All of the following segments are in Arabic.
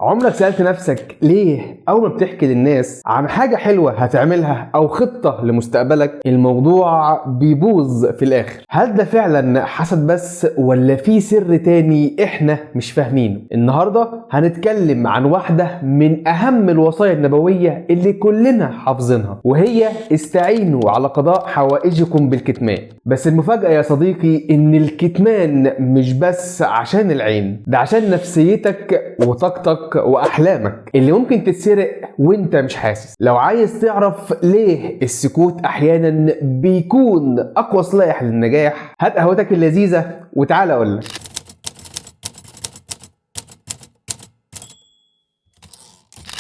عمرك سألت نفسك ليه أول ما بتحكي للناس عن حاجة حلوة هتعملها أو خطة لمستقبلك الموضوع بيبوظ في الآخر؟ هل ده فعلا حسد بس ولا في سر تاني إحنا مش فاهمينه؟ النهاردة هنتكلم عن واحدة من أهم الوصايا النبوية اللي كلنا حافظينها، وهي استعينوا على قضاء حوائجكم بالكتمان. بس المفاجأة يا صديقي إن الكتمان مش بس عشان العين، ده عشان نفسيتك وطاقتك واحلامك اللي ممكن تتسرق وانت مش حاسس. لو عايز تعرف ليه السكوت احيانا بيكون اقوى سلاح للنجاح، هات قهوتك اللذيذة وتعالى اقولك.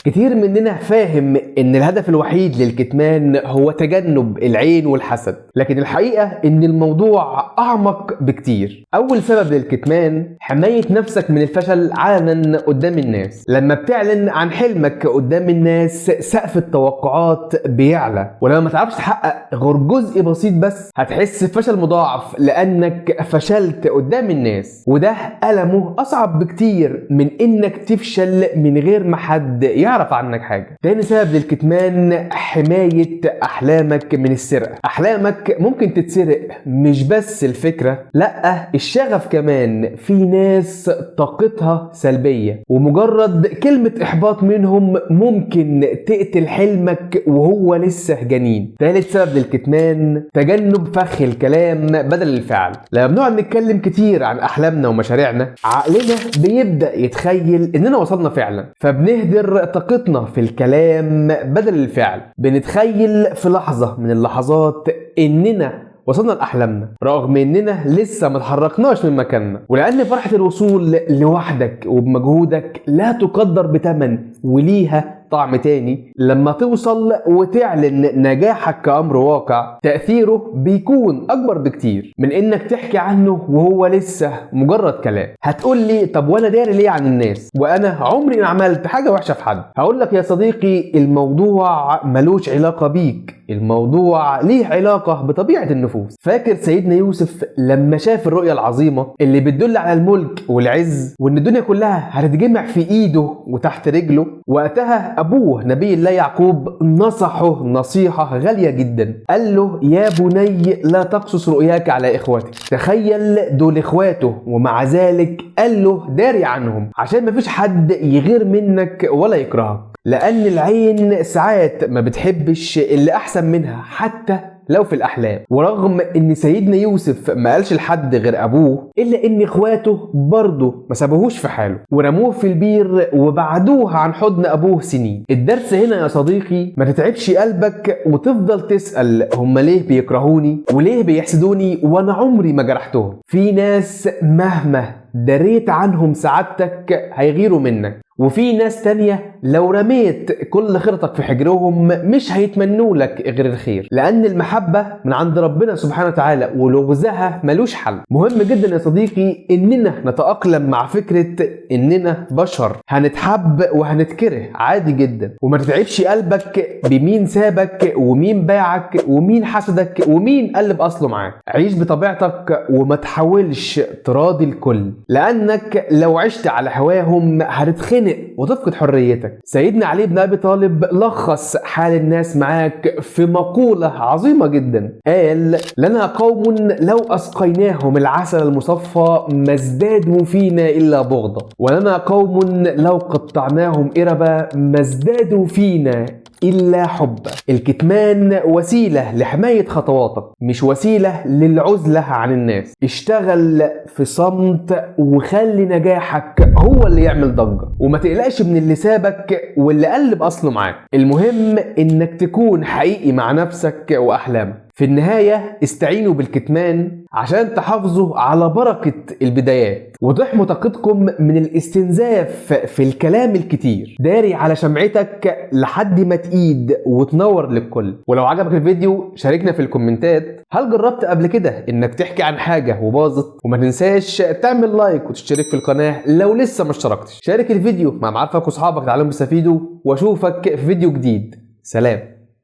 كتير مننا فاهم ان الهدف الوحيد للكتمان هو تجنب العين والحسد، لكن الحقيقة ان الموضوع اعمق بكتير. اول سبب للكتمان حماية نفسك من الفشل علنا قدام الناس. لما بتعلن عن حلمك قدام الناس سقف التوقعات بيعلى، ولما ما تعرفش تحقق غير جزء بسيط بس هتحس بفشل مضاعف لانك فشلت قدام الناس، وده ألمه اصعب بكتير من انك تفشل من غير ما حد يعرف عنك حاجة. تاني سبب للكتمان حماية أحلامك من السرقة. أحلامك ممكن تتسرق، مش بس الفكرة، لأ الشغف كمان. في ناس طاقتها سلبية ومجرد كلمة إحباط منهم ممكن تقتل حلمك وهو لسه جنين. تالت سبب للكتمان تجنب فخ الكلام بدل الفعل. لما بنقعد نتكلم كتير عن أحلامنا ومشاريعنا عقلنا بيبدأ يتخيل إننا وصلنا فعلا، فبنهدر طاقتنا في الكلام بدل الفعل. بنتخيل في لحظة من اللحظات إننا وصلنا لأحلامنا رغم إننا لسه ما اتحركناش من مكاننا، ولأن فرحة الوصول لوحدك وبمجهودك لا تقدر بتمن وليها طعم تاني. لما توصل وتعلن نجاحك كأمر واقع تأثيره بيكون أكبر بكتير من إنك تحكي عنه وهو لسه مجرد كلام. هتقول لي طب وأنا داري ليه عن الناس وأنا عمري ما عملت حاجة وحشة في حد؟ هقول لك يا صديقي الموضوع ملوش علاقة بيك، الموضوع ليه علاقة بطبيعة النفوس. فاكر سيدنا يوسف لما شاف الرؤية العظيمة اللي بتدل على الملك والعز وإن الدنيا كلها هتتجمع في إيده وتحت رجله؟ وقتها أبوه نبي الله يعقوب نصحه نصيحة غالية جدا، قال له يا بني لا تقصص رؤياك على إخوتك. تخيل دول إخواته ومع ذلك قال له داري عنهم عشان مفيش حد يغير منك ولا يكرهك، لأن العين ساعات ما بتحبش اللي أحسن منها حتى لو في الأحلام. ورغم ان سيدنا يوسف ما قالش لحد غير ابوه، الا ان اخواته برضه ما سابوهوش في حاله ورموه في البير وبعدوه عن حضن ابوه سنين. الدرس هنا يا صديقي ما تتعبش قلبك وتفضل تسأل هم ليه بيكرهوني وليه بيحسدوني وانا عمري ما جرحتهم. في ناس مهما دريت عنهم سعادتك هيغيروا منك، وفي ناس تانية لو رميت كل خيرتك في حجرهم مش هيتمنوا لك غير الخير، لأن المحبة من عند ربنا سبحانه وتعالى ولغزها ملوش حل. مهم جدا يا صديقي إننا نتأقلم مع فكرة إننا بشر هنتحب وهنتكره عادي جدا، وما تتعبش قلبك بمين سابك ومين باعك ومين حسدك ومين قلب أصله معاك. عيش بطبيعتك وما تحاولش تراضي الكل، لأنك لو عشت على هواهم هتتخنق وتفقد حريتك. سيدنا علي بن أبي طالب لخص حال الناس معاك في مقولة عظيمة جدا، قال لنا قوم لو أسقيناهم العسل المصفى ما ازدادوا فينا إلا بغضا، ولنا قوم لو قطعناهم إربا ما ازدادوا فينا إلا حبا. الكتمان وسيلة لحماية خطواتك مش وسيلة للعزلة عن الناس. اشتغل في صمت وخلي نجاحك هو اللي يعمل ضجة، وما تقلقش من اللي سابك واللي قلب أصله معاك. المهم إنك تكون حقيقي مع نفسك وأحلامك. في النهاية استعينوا بالكتمان عشان تحافظوا على بركة البدايات وتحموا طاقتكم من الاستنزاف في الكلام الكتير. داري على شمعتك لحد ما تقيد وتنور للكل. ولو عجبك الفيديو شاركنا في الكومنتات هل جربت قبل كده انك تحكي عن حاجة وباظت؟ وما تنساش تعمل لايك وتشترك في القناة لو لسه ما اشتركتش. شارك الفيديو مع معارفك واصحابك تعالوا يستفيدوا، واشوفك في فيديو جديد. سلام.